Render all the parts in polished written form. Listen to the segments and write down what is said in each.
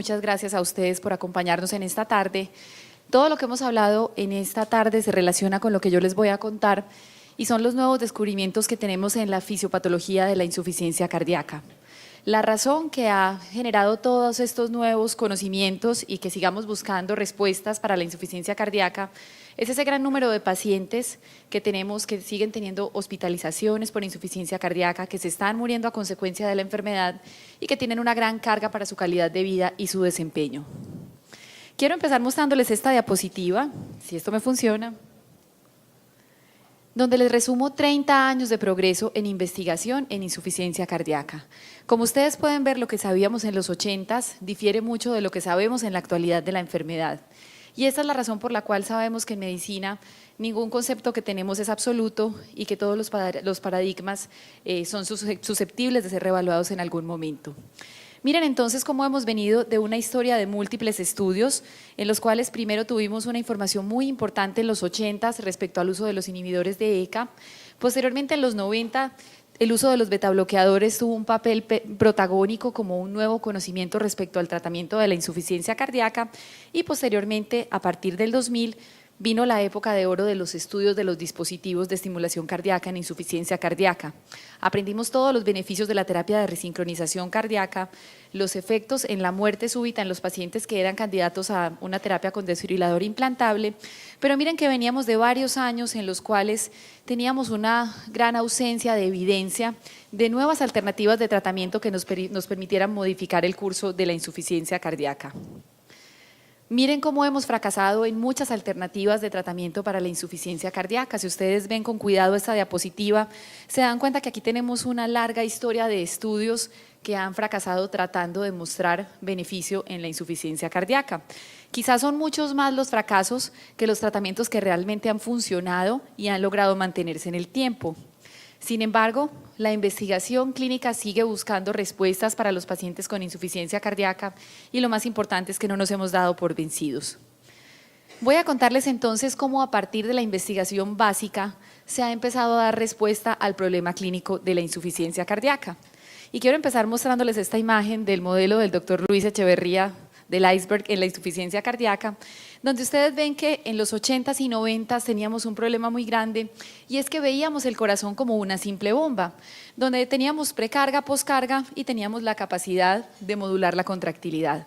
Muchas gracias a ustedes por acompañarnos en esta tarde. Todo lo que hemos hablado en esta tarde se relaciona con lo que yo les voy a contar y son los nuevos descubrimientos que tenemos en la fisiopatología de la insuficiencia cardíaca. La razón que ha generado todos estos nuevos conocimientos y que sigamos buscando respuestas para la insuficiencia cardíaca es ese gran número de pacientes que tenemos que siguen teniendo hospitalizaciones por insuficiencia cardíaca, que se están muriendo a consecuencia de la enfermedad y que tienen una gran carga para su calidad de vida y su desempeño. Quiero empezar mostrándoles esta diapositiva, si esto me funciona, donde les resumo 30 años de progreso en investigación en insuficiencia cardíaca. Como ustedes pueden ver, lo que sabíamos en los 80s difiere mucho de lo que sabemos en la actualidad de la enfermedad. Y esta es la razón por la cual sabemos que en medicina ningún concepto que tenemos es absoluto y que todos los paradigmas son susceptibles de ser reevaluados en algún momento. Miren entonces cómo hemos venido de una historia de múltiples estudios en los cuales primero tuvimos una información muy importante en los 80s respecto al uso de los inhibidores de ECA, posteriormente en los 90 el uso de los betabloqueadores tuvo un papel protagónico como un nuevo conocimiento respecto al tratamiento de la insuficiencia cardíaca y posteriormente a partir del 2000 vino la época de oro de los estudios de los dispositivos de estimulación cardíaca en insuficiencia cardíaca. Aprendimos todos los beneficios de la terapia de resincronización cardíaca, los efectos en la muerte súbita en los pacientes que eran candidatos a una terapia con desfibrilador implantable, pero miren que veníamos de varios años en los cuales teníamos una gran ausencia de evidencia de nuevas alternativas de tratamiento que nos permitieran modificar el curso de la insuficiencia cardíaca. Miren cómo hemos fracasado en muchas alternativas de tratamiento para la insuficiencia cardíaca. Si ustedes ven con cuidado esta diapositiva, se dan cuenta que aquí tenemos una larga historia de estudios que han fracasado tratando de mostrar beneficio en la insuficiencia cardíaca. Quizás son muchos más los fracasos que los tratamientos que realmente han funcionado y han logrado mantenerse en el tiempo. Sin embargo, la investigación clínica sigue buscando respuestas para los pacientes con insuficiencia cardíaca y lo más importante es que no nos hemos dado por vencidos. Voy a contarles entonces cómo a partir de la investigación básica se ha empezado a dar respuesta al problema clínico de la insuficiencia cardíaca. Y quiero empezar mostrándoles esta imagen del modelo del doctor Luis Echeverría del iceberg en la insuficiencia cardíaca, donde ustedes ven que en los 80s y 90s teníamos un problema muy grande y es que veíamos el corazón como una simple bomba, donde teníamos precarga, poscarga y teníamos la capacidad de modular la contractilidad.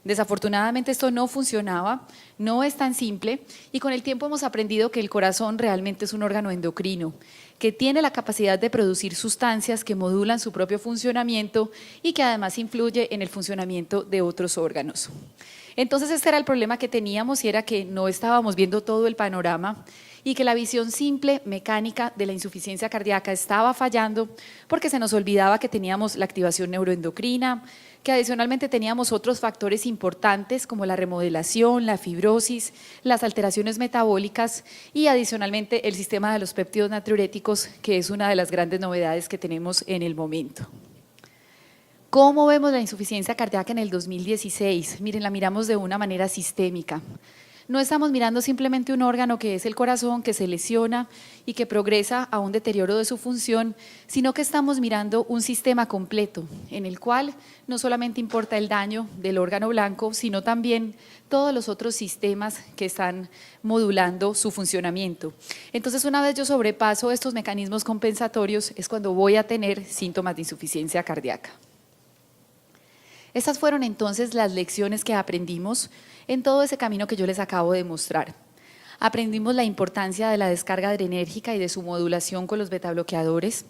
Desafortunadamente esto no funcionaba, no es tan simple y con el tiempo hemos aprendido que el corazón realmente es un órgano endocrino, que tiene la capacidad de producir sustancias que modulan su propio funcionamiento y que además influye en el funcionamiento de otros órganos. Entonces este era el problema que teníamos y era que no estábamos viendo todo el panorama y que la visión simple, mecánica de la insuficiencia cardíaca estaba fallando porque se nos olvidaba que teníamos la activación neuroendocrina, que adicionalmente teníamos otros factores importantes como la remodelación, la fibrosis, las alteraciones metabólicas y adicionalmente el sistema de los péptidos natriuréticos, que es una de las grandes novedades que tenemos en el momento. ¿Cómo vemos la insuficiencia cardíaca en el 2016? Miren, la miramos de una manera sistémica. No estamos mirando simplemente un órgano que es el corazón, que se lesiona y que progresa a un deterioro de su función, sino que estamos mirando un sistema completo en el cual no solamente importa el daño del órgano blanco, sino también todos los otros sistemas que están modulando su funcionamiento. Entonces, una vez yo sobrepaso estos mecanismos compensatorios, es cuando voy a tener síntomas de insuficiencia cardíaca. Estas fueron entonces las lecciones que aprendimos en todo ese camino que yo les acabo de mostrar. Aprendimos la importancia de la descarga adrenérgica y de su modulación con los betabloqueadores.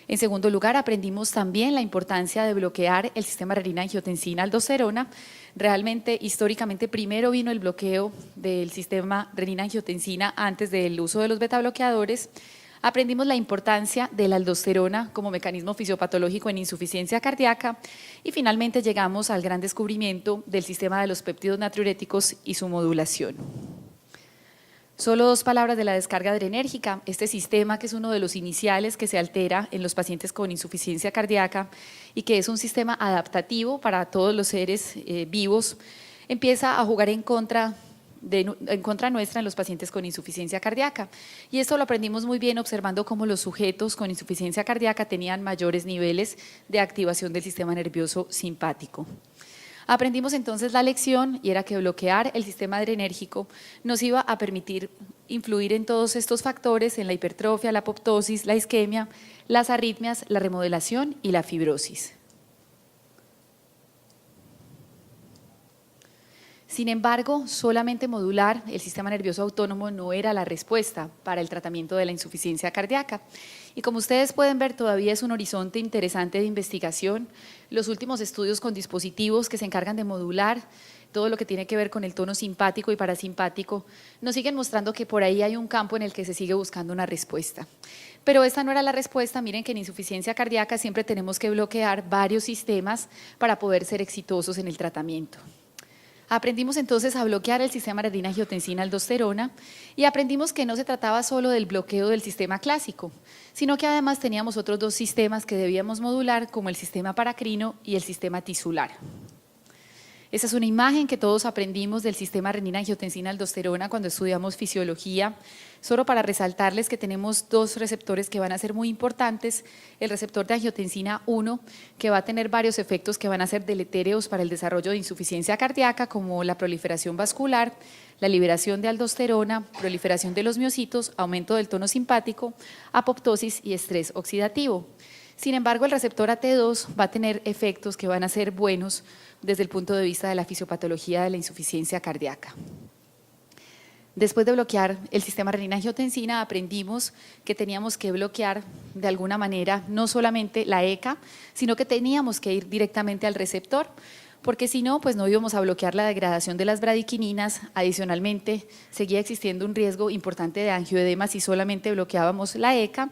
En segundo lugar, aprendimos también la importancia de bloquear el sistema renina-angiotensina-aldosterona. Realmente, históricamente, primero vino el bloqueo del sistema renina-angiotensina antes del uso de los betabloqueadores. Aprendimos la importancia de la aldosterona como mecanismo fisiopatológico en insuficiencia cardíaca y finalmente llegamos al gran descubrimiento del sistema de los péptidos natriuréticos y su modulación. Solo dos palabras de la descarga adrenérgica. Este sistema, que es uno de los iniciales que se altera en los pacientes con insuficiencia cardíaca y que es un sistema adaptativo para todos los seres vivos, empieza a jugar en contra nuestra en los pacientes con insuficiencia cardíaca. Y esto lo aprendimos muy bien observando cómo los sujetos con insuficiencia cardíaca tenían mayores niveles de activación del sistema nervioso simpático. Aprendimos entonces la lección y era que bloquear el sistema adrenérgico nos iba a permitir influir en todos estos factores, en la hipertrofia, la apoptosis, la isquemia, las arritmias, la remodelación y la fibrosis. Sin embargo, solamente modular el sistema nervioso autónomo no era la respuesta para el tratamiento de la insuficiencia cardíaca. Y como ustedes pueden ver, todavía es un horizonte interesante de investigación. Los últimos estudios con dispositivos que se encargan de modular todo lo que tiene que ver con el tono simpático y parasimpático nos siguen mostrando que por ahí hay un campo en el que se sigue buscando una respuesta. Pero esta no era la respuesta. Miren que en insuficiencia cardíaca siempre tenemos que bloquear varios sistemas para poder ser exitosos en el tratamiento. Aprendimos entonces a bloquear el sistema renina-angiotensina-aldosterona y aprendimos que no se trataba solo del bloqueo del sistema clásico, sino que además teníamos otros dos sistemas que debíamos modular, como el sistema paracrino y el sistema tisular. Esa es una imagen que todos aprendimos del sistema renina-angiotensina-aldosterona cuando estudiamos fisiología, solo para resaltarles que tenemos dos receptores que van a ser muy importantes: el receptor de angiotensina 1, que va a tener varios efectos que van a ser deletéreos para el desarrollo de insuficiencia cardíaca, como la proliferación vascular, la liberación de aldosterona, proliferación de los miocitos, aumento del tono simpático, apoptosis y estrés oxidativo. Sin embargo, el receptor AT2 va a tener efectos que van a ser buenos desde el punto de vista de la fisiopatología de la insuficiencia cardíaca. Después de bloquear el sistema renina-angiotensina, aprendimos que teníamos que bloquear de alguna manera no solamente la ECA, sino que teníamos que ir directamente al receptor, porque si no, pues no íbamos a bloquear la degradación de las bradiquininas. Adicionalmente, seguía existiendo un riesgo importante de angioedema si solamente bloqueábamos la ECA,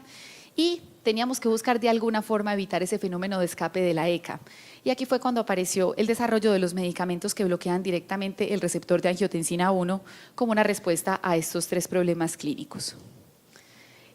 y teníamos que buscar de alguna forma evitar ese fenómeno de escape de la ECA. Y aquí fue cuando apareció el desarrollo de los medicamentos que bloquean directamente el receptor de angiotensina 1 como una respuesta a estos tres problemas clínicos.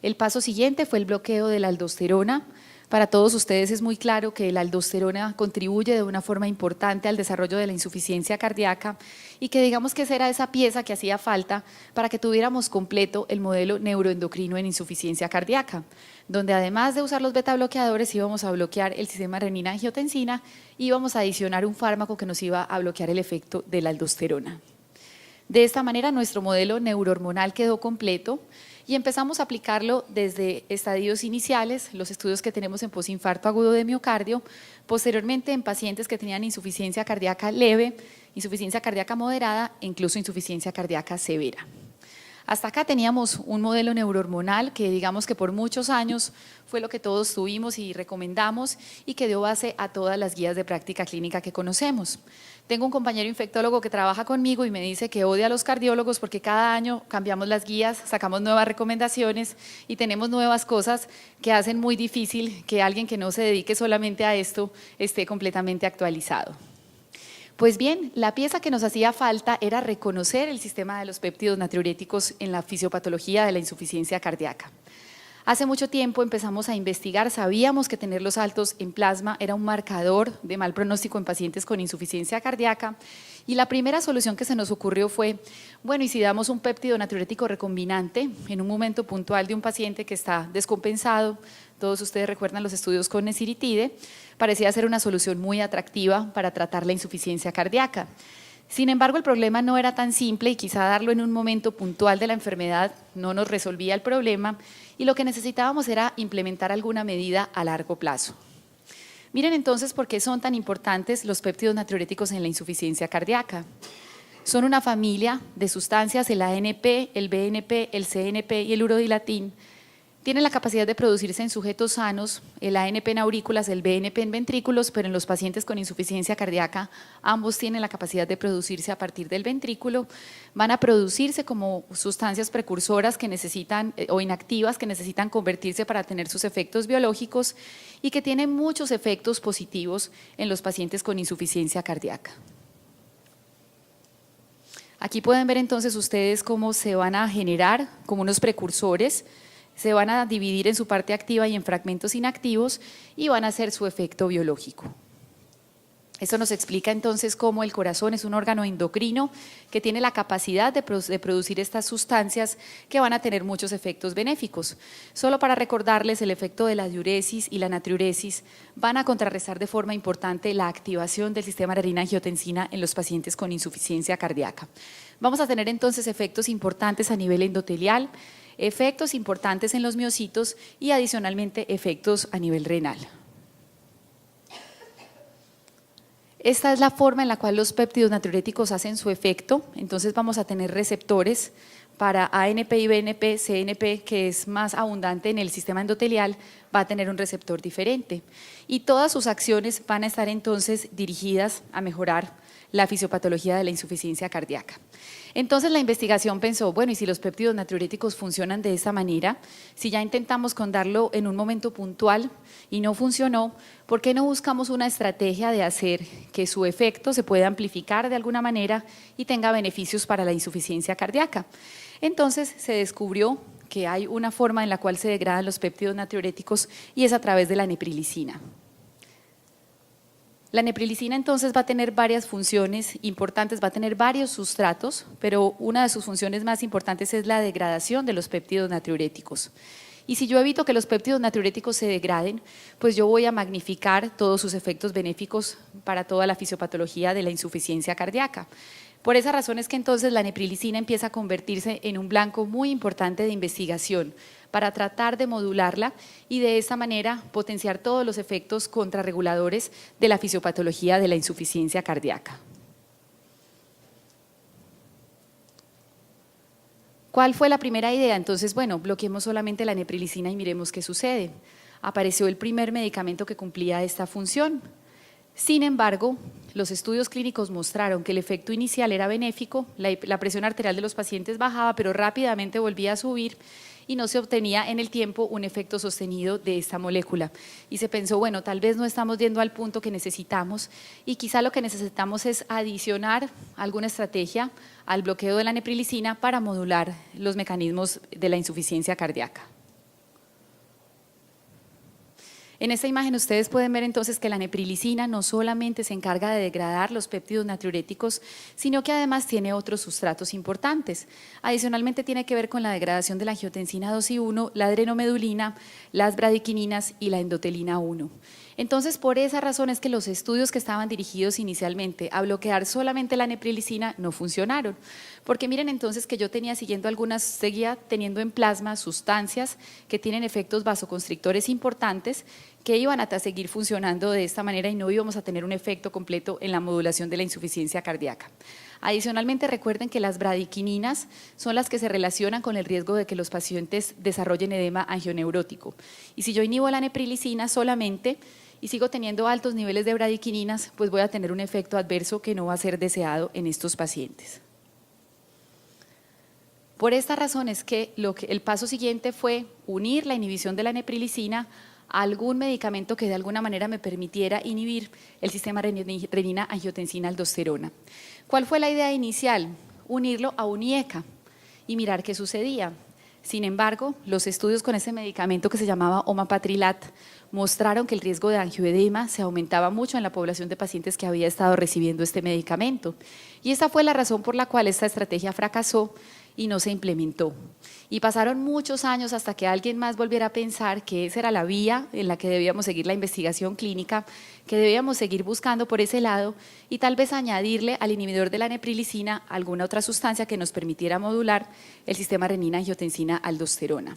El paso siguiente fue el bloqueo de la aldosterona. Para todos ustedes es muy claro que la aldosterona contribuye de una forma importante al desarrollo de la insuficiencia cardíaca y que digamos que esa era esa pieza que hacía falta para que tuviéramos completo el modelo neuroendocrino en insuficiencia cardíaca, donde además de usar los beta bloqueadores íbamos a bloquear el sistema renina-angiotensina y íbamos a adicionar un fármaco que nos iba a bloquear el efecto de la aldosterona. De esta manera nuestro modelo neurohormonal quedó completo y empezamos a aplicarlo desde estadios iniciales, los estudios que tenemos en posinfarto agudo de miocardio, posteriormente en pacientes que tenían insuficiencia cardíaca leve, insuficiencia cardíaca moderada e incluso insuficiencia cardíaca severa. Hasta acá teníamos un modelo neurohormonal que digamos que por muchos años fue lo que todos tuvimos y recomendamos y que dio base a todas las guías de práctica clínica que conocemos. Tengo un compañero infectólogo que trabaja conmigo y me dice que odia a los cardiólogos porque cada año cambiamos las guías, sacamos nuevas recomendaciones y tenemos nuevas cosas que hacen muy difícil que alguien que no se dedique solamente a esto esté completamente actualizado. Pues bien, la pieza que nos hacía falta era reconocer el sistema de los péptidos natriuréticos en la fisiopatología de la insuficiencia cardíaca. Hace mucho tiempo empezamos a investigar, sabíamos que tenerlos altos en plasma era un marcador de mal pronóstico en pacientes con insuficiencia cardíaca y la primera solución que se nos ocurrió fue, bueno, ¿y si damos un péptido natriurético recombinante en un momento puntual de un paciente que está descompensado? Todos ustedes recuerdan los estudios con nesiritide, parecía ser una solución muy atractiva para tratar la insuficiencia cardíaca. Sin embargo, el problema no era tan simple y quizá darlo en un momento puntual de la enfermedad no nos resolvía el problema y lo que necesitábamos era implementar alguna medida a largo plazo. Miren entonces por qué son tan importantes los péptidos natriuréticos en la insuficiencia cardíaca. Son una familia de sustancias, el ANP, el BNP, el CNP y el urodilatín. Tienen la capacidad de producirse en sujetos sanos, el ANP en aurículas, el BNP en ventrículos, pero en los pacientes con insuficiencia cardíaca ambos tienen la capacidad de producirse a partir del ventrículo. Van a producirse como sustancias precursoras que necesitan o inactivas que necesitan convertirse para tener sus efectos biológicos y que tienen muchos efectos positivos en los pacientes con insuficiencia cardíaca. Aquí pueden ver entonces ustedes cómo se van a generar como unos precursores. Se van a dividir en su parte activa y en fragmentos inactivos y van a hacer su efecto biológico. Esto nos explica entonces cómo el corazón es un órgano endocrino que tiene la capacidad de producir estas sustancias que van a tener muchos efectos benéficos. Solo para recordarles, el efecto de la diuresis y la natriuresis van a contrarrestar de forma importante la activación del sistema renina-angiotensina en los pacientes con insuficiencia cardíaca. Vamos a tener entonces efectos importantes a nivel endotelial, efectos importantes en los miocitos y adicionalmente efectos a nivel renal. Esta es la forma en la cual los péptidos natriuréticos hacen su efecto. Entonces vamos a tener receptores para ANP y BNP, CNP, que es más abundante en el sistema endotelial, va a tener un receptor diferente. Y todas sus acciones van a estar entonces dirigidas a mejorar la fisiopatología de la insuficiencia cardíaca. Entonces la investigación pensó, bueno, y si los péptidos natriuréticos funcionan de esta manera, si ya intentamos con darlo en un momento puntual y no funcionó, ¿por qué no buscamos una estrategia de hacer que su efecto se pueda amplificar de alguna manera y tenga beneficios para la insuficiencia cardíaca? Entonces se descubrió que hay una forma en la cual se degradan los péptidos natriuréticos y es a través de la neprilicina. La neprilicina entonces va a tener varias funciones importantes, va a tener varios sustratos, pero una de sus funciones más importantes es la degradación de los péptidos natriuréticos. Y si yo evito que los péptidos natriuréticos se degraden, pues yo voy a magnificar todos sus efectos benéficos para toda la fisiopatología de la insuficiencia cardíaca. Por esa razón es que entonces la neprilicina empieza a convertirse en un blanco muy importante de investigación para tratar de modularla y de esta manera potenciar todos los efectos contrarreguladores de la fisiopatología de la insuficiencia cardíaca. ¿Cuál fue la primera idea? Entonces, bueno, bloqueemos solamente la neprilicina y miremos qué sucede. Apareció el primer medicamento que cumplía esta función. Sin embargo, los estudios clínicos mostraron que el efecto inicial era benéfico, la presión arterial de los pacientes bajaba, pero rápidamente volvía a subir y no se obtenía en el tiempo un efecto sostenido de esta molécula. Y se pensó, bueno, tal vez no estamos yendo al punto que necesitamos y quizá lo que necesitamos es adicionar alguna estrategia al bloqueo de la neprilicina para modular los mecanismos de la insuficiencia cardíaca. En esta imagen ustedes pueden ver entonces que la neprilicina no solamente se encarga de degradar los péptidos natriuréticos, sino que además tiene otros sustratos importantes. Adicionalmente tiene que ver con la degradación de la angiotensina 2 y 1, la adrenomedulina, las bradiquininas y la endotelina 1. Entonces, por esa razón es que los estudios que estaban dirigidos inicialmente a bloquear solamente la neprilicina no funcionaron. Porque miren entonces que yo seguía teniendo en plasma sustancias que tienen efectos vasoconstrictores importantes que iban a seguir funcionando de esta manera y no íbamos a tener un efecto completo en la modulación de la insuficiencia cardíaca. Adicionalmente, recuerden que las bradiquininas son las que se relacionan con el riesgo de que los pacientes desarrollen edema angioneurótico. Y si yo inhibo la neprilicina solamente y sigo teniendo altos niveles de bradiquininas, pues voy a tener un efecto adverso que no va a ser deseado en estos pacientes. Por esta razón es que el paso siguiente fue unir la inhibición de la neprilicina a algún medicamento que de alguna manera me permitiera inhibir el sistema renina-angiotensina-aldosterona. ¿Cuál fue la idea inicial? Unirlo a un IECA y mirar qué sucedía. Sin embargo, los estudios con ese medicamento que se llamaba omapatrilat mostraron que el riesgo de angioedema se aumentaba mucho en la población de pacientes que había estado recibiendo este medicamento. Y esta fue la razón por la cual esta estrategia fracasó y no se implementó. Y pasaron muchos años hasta que alguien más volviera a pensar que esa era la vía en la que debíamos seguir la investigación clínica, que debíamos seguir buscando por ese lado y tal vez añadirle al inhibidor de la neprilicina alguna otra sustancia que nos permitiera modular el sistema renina-angiotensina-aldosterona.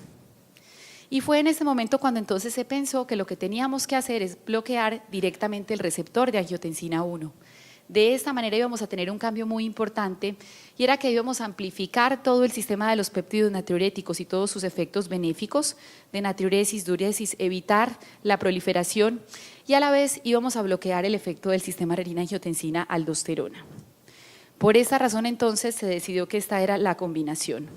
Y fue en ese momento cuando entonces se pensó que lo que teníamos que hacer es bloquear directamente el receptor de angiotensina 1. De esta manera íbamos a tener un cambio muy importante y era que íbamos a amplificar todo el sistema de los péptidos natriuréticos y todos sus efectos benéficos de natriuresis, diuresis, evitar la proliferación y a la vez íbamos a bloquear el efecto del sistema renina-angiotensina-aldosterona. Por esta razón entonces se decidió que esta era la combinación.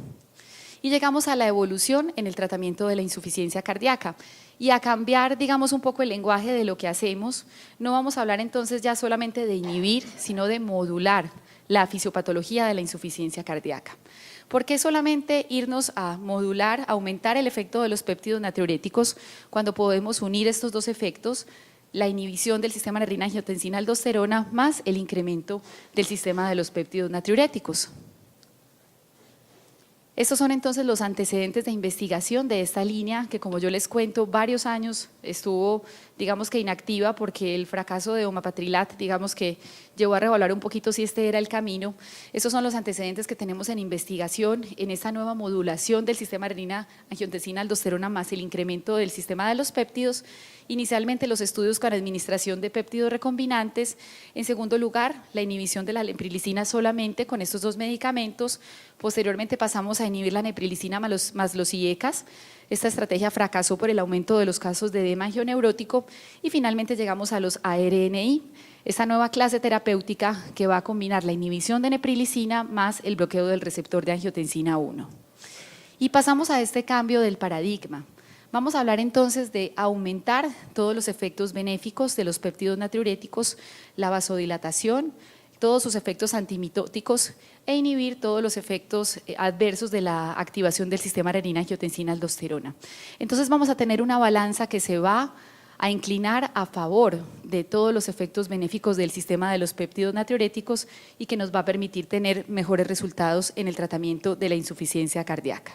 Y llegamos a la evolución en el tratamiento de la insuficiencia cardíaca y a cambiar, digamos, un poco el lenguaje de lo que hacemos. No vamos a hablar entonces ya solamente de inhibir, sino de modular la fisiopatología de la insuficiencia cardíaca. ¿Por qué solamente irnos a modular, aumentar el efecto de los péptidos natriuréticos cuando podemos unir estos dos efectos la inhibición del sistema adrenina-angiotensina-aldosterona más el incremento del sistema de los péptidos natriuréticos. Estos son entonces los antecedentes de investigación de esta línea que, como yo les cuento, varios años estuvo, digamos que inactiva porque el fracaso de omapatrilat, digamos que llevó a reevaluar un poquito si este era el camino. Estos son los antecedentes que tenemos en investigación en esta nueva modulación del sistema adrenina-angiotensina-aldosterona más el incremento del sistema de los péptidos. Inicialmente los estudios con administración de péptidos recombinantes, en segundo lugar la inhibición de la neprilicina solamente con estos dos medicamentos, posteriormente pasamos a inhibir la neprilicina más los IECAS. Esta estrategia fracasó por el aumento de los casos de edema angioneurótico y finalmente llegamos a los ARNI, esta nueva clase terapéutica que va a combinar la inhibición de neprilicina más el bloqueo del receptor de angiotensina 1. Y pasamos a este cambio del paradigma. Vamos a hablar entonces de aumentar todos los efectos benéficos de los péptidos natriuréticos, la vasodilatación, todos sus efectos antimitóticos e inhibir todos los efectos adversos de la activación del sistema adrenina-angiotensina-aldosterona. Entonces vamos a tener una balanza que se va a inclinar a favor de todos los efectos benéficos del sistema de los péptidos natriuréticos y que nos va a permitir tener mejores resultados en el tratamiento de la insuficiencia cardíaca.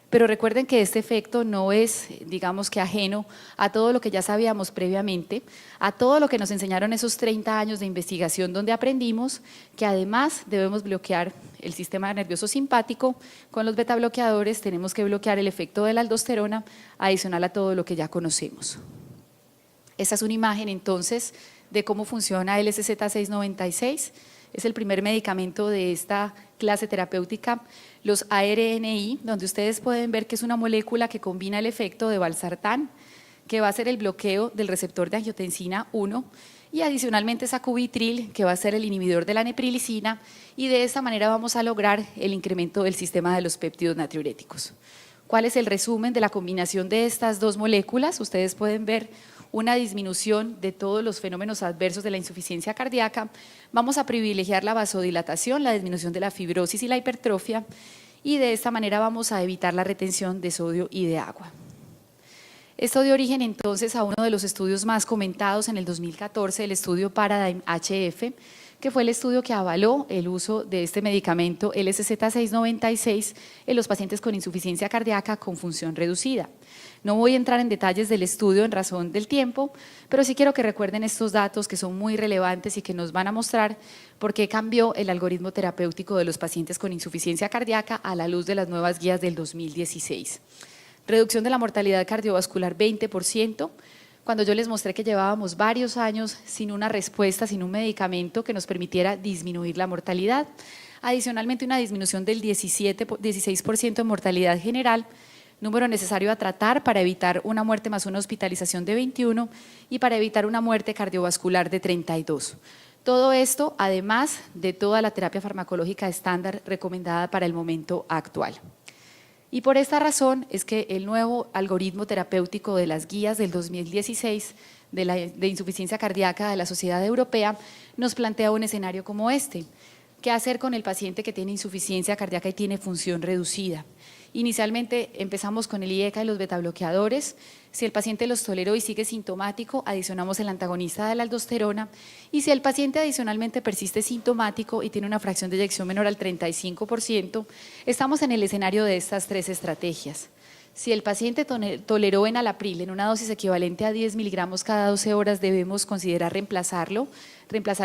Pero recuerden que este efecto no es, digamos que ajeno a todo lo que ya sabíamos previamente, a todo lo que nos enseñaron esos 30 años de investigación donde aprendimos que además debemos bloquear el sistema nervioso simpático, con los betabloqueadores tenemos que bloquear el efecto de la aldosterona adicional a todo lo que ya conocemos. Esta es una imagen entonces de cómo funciona el SZ696, es el primer medicamento de esta clase terapéutica, los ARNI, donde ustedes pueden ver que es una molécula que combina el efecto de valsartán, que va a ser el bloqueo del receptor de angiotensina 1, y adicionalmente sacubitril, que va a ser el inhibidor de la neprilicina, y de esta manera vamos a lograr el incremento del sistema de los péptidos natriuréticos. ¿Cuál es el resumen de la combinación de estas dos moléculas? Ustedes pueden ver una disminución de todos los fenómenos adversos de la insuficiencia cardíaca. Vamos a privilegiar la vasodilatación, la disminución de la fibrosis y la hipertrofia, y de esta manera vamos a evitar la retención de sodio y de agua. Esto dio origen entonces a uno de los estudios más comentados en el 2014, el estudio Paradigm-HF, que fue el estudio que avaló el uso de este medicamento, el SZ696, en los pacientes con insuficiencia cardíaca con función reducida. No voy a entrar en detalles del estudio en razón del tiempo, pero sí quiero que recuerden estos datos que son muy relevantes y que nos van a mostrar por qué cambió el algoritmo terapéutico de los pacientes con insuficiencia cardíaca a la luz de las nuevas guías del 2016. Reducción de la mortalidad cardiovascular 20%, cuando yo les mostré que llevábamos varios años sin una respuesta, sin un medicamento que nos permitiera disminuir la mortalidad. Adicionalmente, una disminución del 16% en mortalidad general, número necesario a tratar para evitar una muerte más una hospitalización de 21 y para evitar una muerte cardiovascular de 32. Todo esto, además de toda la terapia farmacológica estándar recomendada para el momento actual. Y por esta razón es que el nuevo algoritmo terapéutico de las guías del 2016 de insuficiencia cardíaca de la Sociedad Europea nos plantea un escenario como este. ¿Qué hacer con el paciente que tiene insuficiencia cardíaca y tiene función reducida? Inicialmente empezamos con el IECA y los betabloqueadores. Si el paciente los toleró y sigue sintomático, adicionamos el antagonista de la aldosterona. Y si el paciente adicionalmente persiste sintomático y tiene una fracción de eyección menor al 35%, estamos en el escenario de estas tres estrategias. Si el paciente toleró enalapril en una dosis equivalente a 10 miligramos cada 12 horas, debemos considerar reemplazarle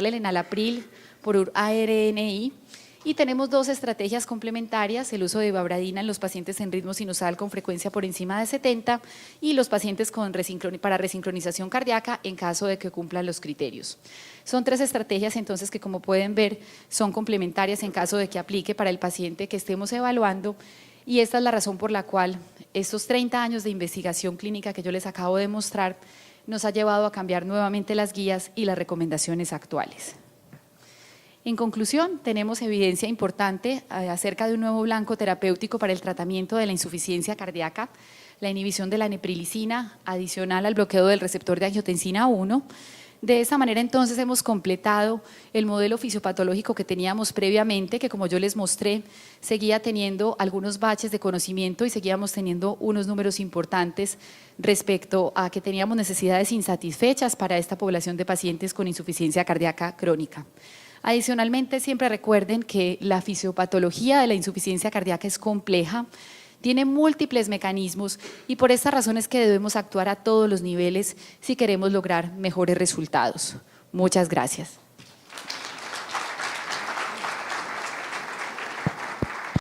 el enalapril por ARNI. Y tenemos dos estrategias complementarias, el uso de ibabradina en los pacientes en ritmo sinusal con frecuencia por encima de 70 y los pacientes para resincronización cardíaca en caso de que cumplan los criterios. Son tres estrategias entonces que, como pueden ver, son complementarias en caso de que aplique para el paciente que estemos evaluando, y esta es la razón por la cual estos 30 años de investigación clínica que yo les acabo de mostrar nos ha llevado a cambiar nuevamente las guías y las recomendaciones actuales. En conclusión, tenemos evidencia importante acerca de un nuevo blanco terapéutico para el tratamiento de la insuficiencia cardíaca, la inhibición de la neprilicina adicional al bloqueo del receptor de angiotensina 1. De esta manera, entonces, hemos completado el modelo fisiopatológico que teníamos previamente, que como yo les mostré, seguía teniendo algunos baches de conocimiento y seguíamos teniendo unos números importantes respecto a que teníamos necesidades insatisfechas para esta población de pacientes con insuficiencia cardíaca crónica. Adicionalmente, siempre recuerden que la fisiopatología de la insuficiencia cardíaca es compleja, tiene múltiples mecanismos y por esta razón es que debemos actuar a todos los niveles si queremos lograr mejores resultados. Muchas gracias.